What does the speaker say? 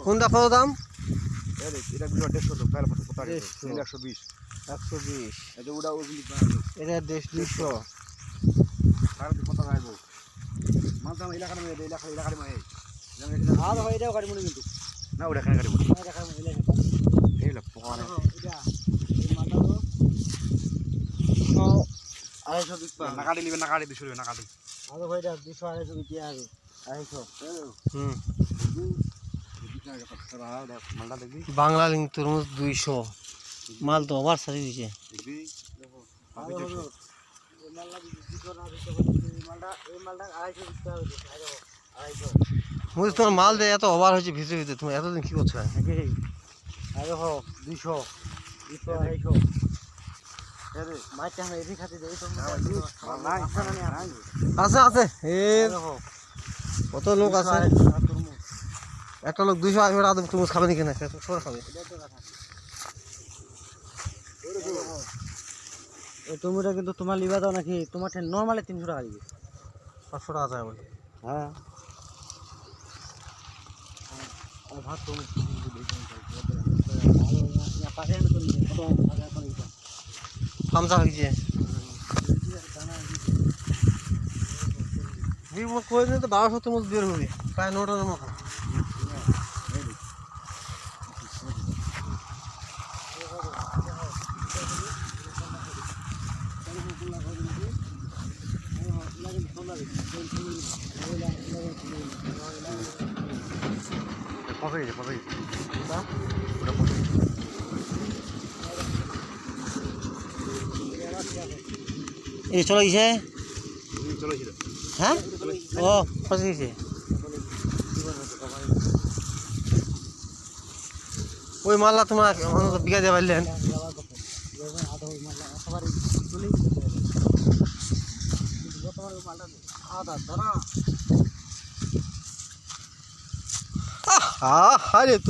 কোনটা কত দাম? 120 এটা 200 আর হয় এটাও গাড়ি মনে কিন্তু না ওটা এখানে গাড়ি এইগুলো পকানে আড়াইশো বিকবা না কাটি নিবে না কাটি 200 না কাটি আর হয় এটা 200 250 বিকিয়া হবে 250 মালটা দেখবি বাংলা লিঙ্ক তরমুজ 200 মাল তো ওভার সারি দিছে দেখবি মুজ তোমার মাল দেয় এত ওভার হয়েছে ভিতরে ভিতরে তুমি এতদিন কি করছো? আরে হো 200 200 মাইটা আমি এদিকে খাতে দেই তো আছে আছে এর কত লোক আছে একটা লোক 200 আসবে আর তরমুজ খাবে নাকি না সরে খাবে এই তরমুজটা কিন্তু তোমার লিবা দাও নাকি তোমার নরমালি 300 টাকা দিবে 500 টাকা যায় বলে হ্যাঁ আর ভাত তরমুজ ফামসা হয়েছে কই দিলে তো 1200 তরমুজ বের হবে প্রায় 9 টনের মতো এই চলে গেছে হ্যাঁ ও ফসে গেছে ওই মাল্লা তোমার বিঘা দিয়ে পারলেন আরে তো